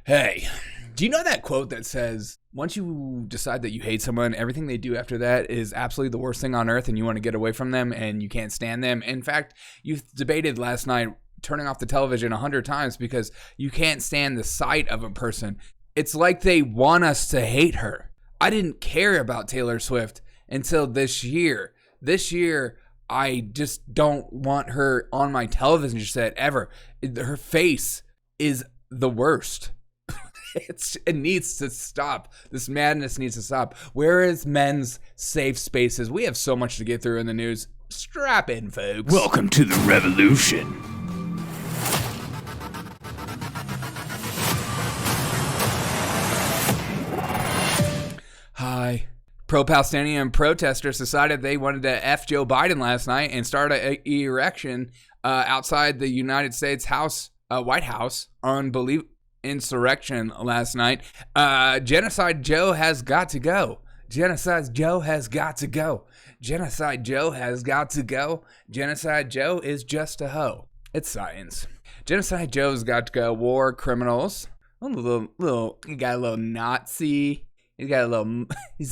Hey, do you know that quote that says, once you decide that you hate someone, everything they do after that is absolutely the worst thing on earth and you want to get away from them and you can't stand them? In fact, you debated last night turning off the television 100 times because you can't stand the sight of a person. It's like they want us to hate her. I didn't care about Taylor Swift until this year. This year, I just don't want her on my television set ever. Her face is the worst. It needs to stop. This madness needs to stop. Where is men's safe spaces? We have so much to get through in the news. Strap in, folks. Welcome to the revolution. Hi. Pro-Palestinian protesters decided they wanted to F Joe Biden last night and start an erection outside the United States White House on insurrection last night. Genocide Joe has got to go. Genocide Joe has got to go. Genocide Joe has got to go. Genocide Joe is just a hoe. It's science. Genocide Joe's got to go. War criminals. He got a little Nazi. He's a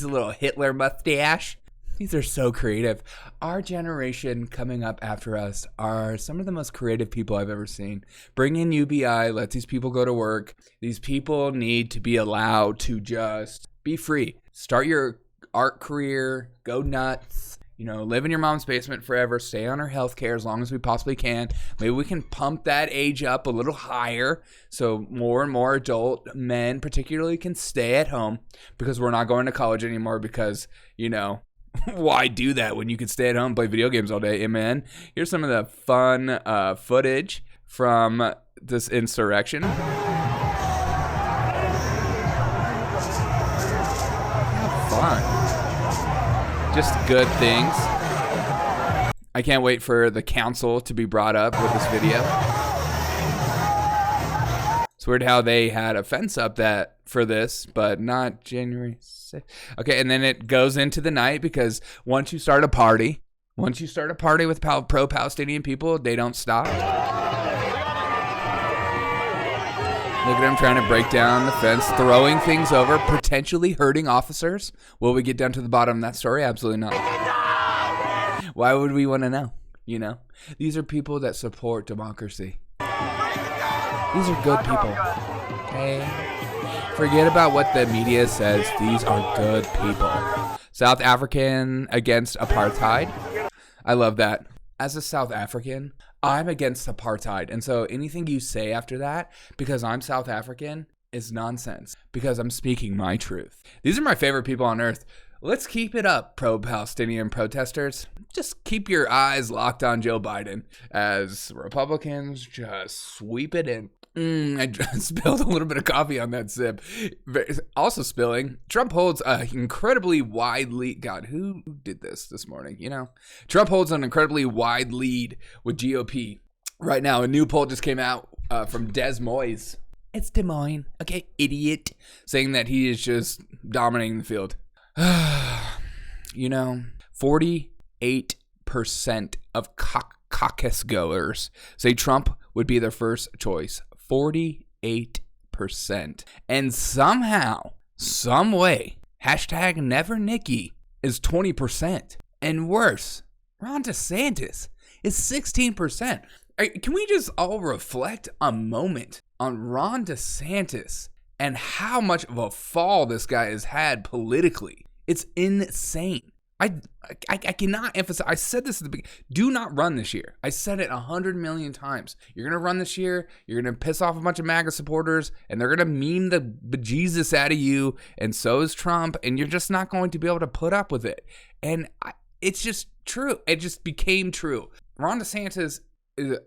little Hitler mustache. These are so creative. Our generation coming up after us are some of the most creative people I've ever seen. Bring in UBI, let these people go to work. These people need to be allowed to just be free. Start your art career, go nuts, live in your mom's basement forever, stay on her health care as long as we possibly can. Maybe we can pump that age up a little higher so more and more adult men particularly can stay at home because we're not going to college anymore because, why do that when you can stay at home and play video games all day? Amen. Here's some of the fun footage from this insurrection. Have fun. Just good things. I can't wait for the council to be brought up with this video. It's weird how they had a fence up for this, but not January 6th. Okay, and then it goes into the night because once you start a party with pro-Palestinian people, they don't stop. Look at them trying to break down the fence, throwing things over, potentially hurting officers. Will we get down to the bottom of that story? Absolutely not. Why would we want to know? These are people that support democracy. These are good people. Okay? Forget about what the media says. These are good people. South African against apartheid. I love that. As a South African, I'm against apartheid. And so anything you say after that, because I'm South African, is nonsense. Because I'm speaking my truth. These are my favorite people on earth. Let's keep it up, pro-Palestinian protesters. Just keep your eyes locked on Joe Biden as Republicans just sweep it in. I just spilled a little bit of coffee on that sip. Also spilling, Trump holds an incredibly wide lead. God, who did this morning? Trump holds an incredibly wide lead with GOP. Right now, a new poll just came out from Des Moines. It's Des Moines. Okay, idiot. Saying that he is just dominating the field. 48% of caucus goers say Trump would be their first choice. 48%. And somehow, some way, hashtag never Nikki is 20%. And worse, Ron DeSantis is 16%. Can we just all reflect a moment on Ron DeSantis and how much of a fall this guy has had politically? It's insane. I cannot emphasize. I said this at the beginning. Do not run this year. I said it 100 million times. You're going to run this year. You're going to piss off a bunch of MAGA supporters, and they're going to meme the bejesus out of you, and so is Trump, and you're just not going to be able to put up with it. And it's just true. It just became true. Ron DeSantis,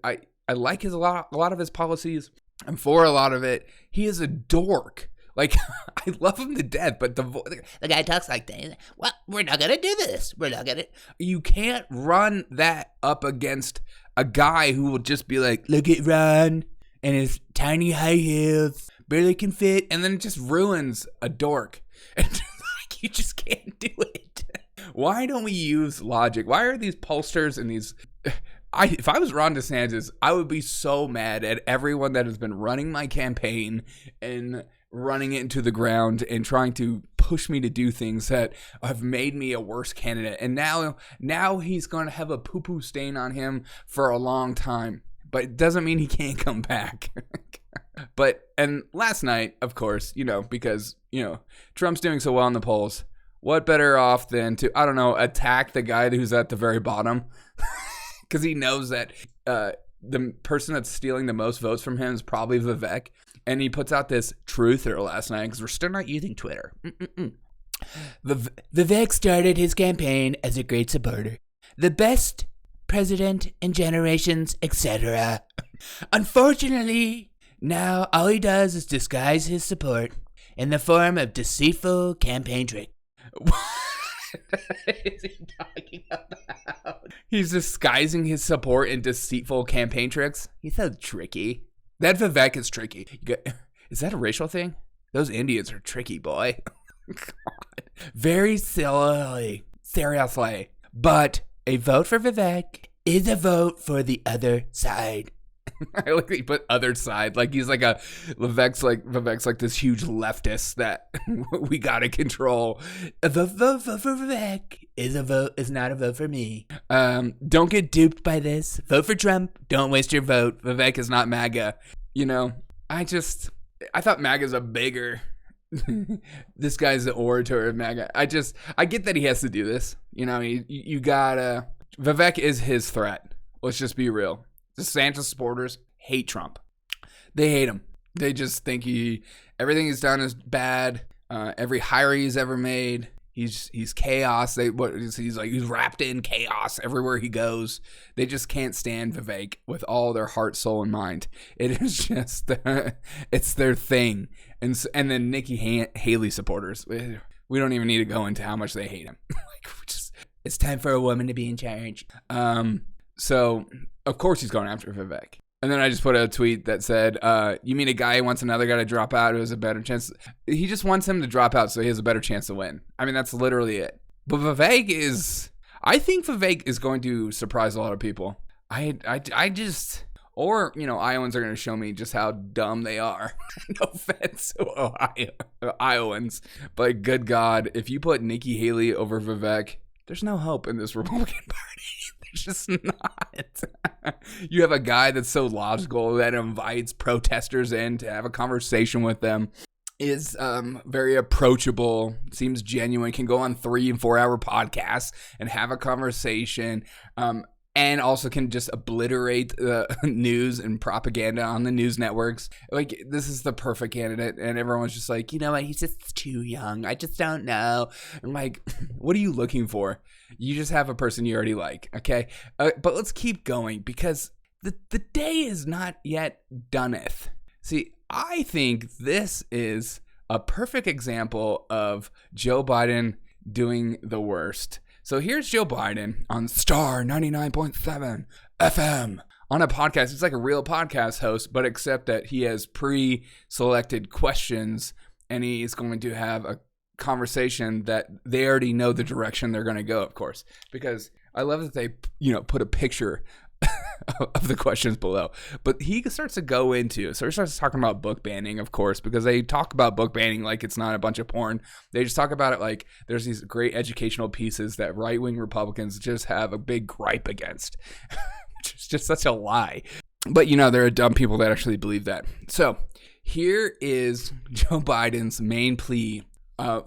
I like a lot of his policies. I'm for a lot of it. He is a dork. Like, I love him to death, but the guy talks like that. Well, we're not going to do this. You can't run that up against a guy who will just be like, look at Ron and his tiny high heels, barely can fit, and then it just ruins a dork. And you just can't do it. Why don't we use logic? Why are these pollsters and these if I was Ron DeSantis, I would be so mad at everyone that has been running my campaign and running it into the ground and trying to push me to do things that have made me a worse candidate. And now he's going to have a poo-poo stain on him for a long time. But it doesn't mean he can't come back. And last night, of course, because, Trump's doing so well in the polls, what better off than to, I don't know, attack the guy who's at the very bottom? Because he knows that the person that's stealing the most votes from him is probably Vivek. And he puts out this truther last night because we're still not using Twitter. Vivek started his campaign as a great supporter. The best president in generations, etc. Unfortunately, now all he does is disguise his support in the form of deceitful campaign tricks. What is he talking about? He's disguising his support in deceitful campaign tricks? He's so tricky. That Vivek is tricky. Is that a racial thing? Those Indians are tricky, boy. God. Very silly. Seriously. But a vote for Vivek is a vote for the other side. I like that he put other side. Like he's like Vivek's like this huge leftist that we gotta control. A vote for Vivek is not a vote for me. Don't get duped by this. Vote for Trump. Don't waste your vote. Vivek is not MAGA. I thought MAGA's a bigger. This guy's the orator of MAGA. I get that he has to do this. You gotta. Vivek is his threat. Let's just be real. DeSantis supporters hate Trump. They hate him. They just think everything he's done is bad. Every hire he's ever made, he's chaos. He's wrapped in chaos everywhere he goes. They just can't stand Vivek with all their heart, soul, and mind. It is just it's their thing. And then Nikki Haley supporters, we don't even need to go into how much they hate him. It's time for a woman to be in charge. So of course he's going after Vivek. And then I just put a tweet that said, you mean a guy who wants another guy to drop out who has a better chance? He just wants him to drop out so he has a better chance to win. I mean, that's literally it. But I think Vivek is going to surprise a lot of people. Iowans are going to show me just how dumb they are. No offense to Iowans. But good God, if you put Nikki Haley over Vivek, there's no hope in this Republican Party. There's just not. You have a guy that's so logical that invites protesters in to have a conversation with them, is very approachable, seems genuine, can go on 3 and 4 hour podcasts and have a conversation, and also can just obliterate the news and propaganda on the news networks. Like, this is the perfect candidate, and everyone's just like, you know what, he's just too young. I just don't know. I'm like, what are you looking for? You just have a person you already like, okay? But let's keep going, because the day is not yet doneth. See, I think this is a perfect example of Joe Biden doing the worst. So here's Joe Biden on Star 99.7 FM on a podcast. It's like a real podcast host, but except that he has pre-selected questions and he's going to have a conversation that they already know the direction they're going to go, of course, because I love that they, put a picture of the questions below. But he starts to go into, so he starts talking about book banning, of course, because they talk about book banning like it's not a bunch of porn. They just talk about it like there's these great educational pieces that right-wing Republicans just have a big gripe against, which is just such a lie. But, there are dumb people that actually believe that. So here is Joe Biden's main plea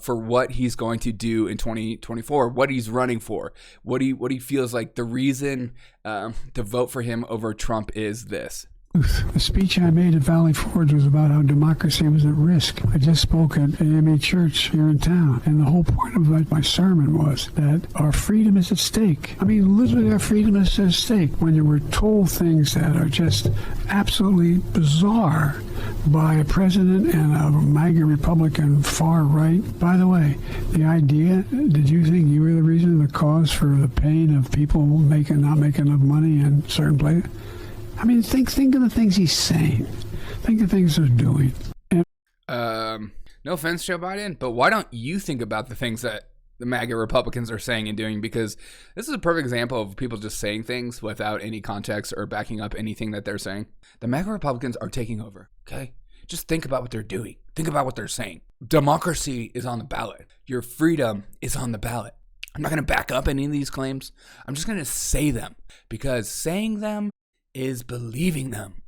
for what he's going to do in 2024, what he's running for, what he feels like the reason to vote for him over Trump is this. The speech I made at Valley Forge was about how democracy was at risk. I just spoke at AME Church here in town, and the whole point of my sermon was that our freedom is at stake. I mean, literally our freedom is at stake when you were told things that are just absolutely bizarre by a president and a MAGA Republican far right. By the way, the idea, did you think you were the reason, the cause for the pain of people not making enough money in certain places? I mean, think of the things he's saying. Think of things they're doing. No offense, Joe Biden, but why don't you think about the things that the MAGA Republicans are saying and doing, because this is a perfect example of people just saying things without any context or backing up anything that they're saying. The MAGA Republicans are taking over, okay? Just think about what they're doing. Think about what they're saying. Democracy is on the ballot. Your freedom is on the ballot. I'm not going to back up any of these claims. I'm just going to say them, because saying them is believing them.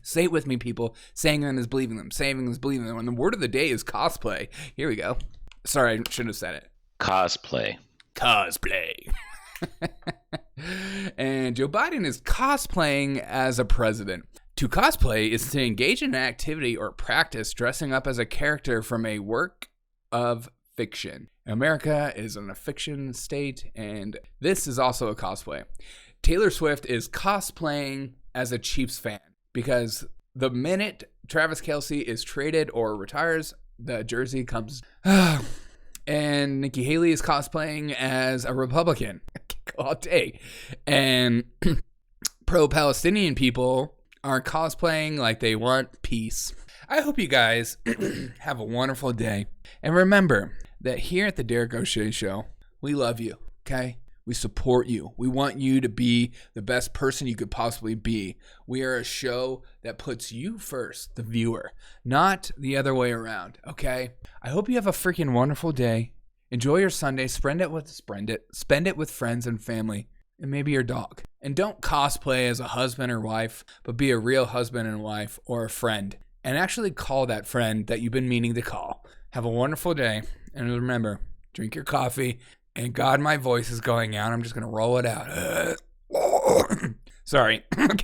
Say it with me, people. Saying them is believing them. Saying them is believing them. And the word of the day is cosplay. Here we go. Sorry, I shouldn't have said it. Cosplay. And Joe Biden is cosplaying as a president. To cosplay is to engage in an activity or practice dressing up as a character from a work of fiction. America is in a fiction state, and this is also a cosplay. Taylor Swift is cosplaying as a Chiefs fan, because the minute Travis Kelce is traded or retires, the jersey comes. And Nikki Haley is cosplaying as a Republican all day. And pro-Palestinian people are cosplaying like they want peace. I hope you guys have a wonderful day. And remember that here at the Derek O'Shea Show, we love you, okay? We support you. We want you to be the best person you could possibly be. We are a show that puts you first, the viewer, not the other way around, okay? I hope you have a freaking wonderful day. Enjoy your Sunday. Spend it with friends and family, and maybe your dog. And don't cosplay as a husband or wife, but be a real husband and wife or a friend. And actually call that friend that you've been meaning to call. Have a wonderful day. And remember, drink your coffee. And God, my voice is going out. I'm just going to roll it out. Sorry.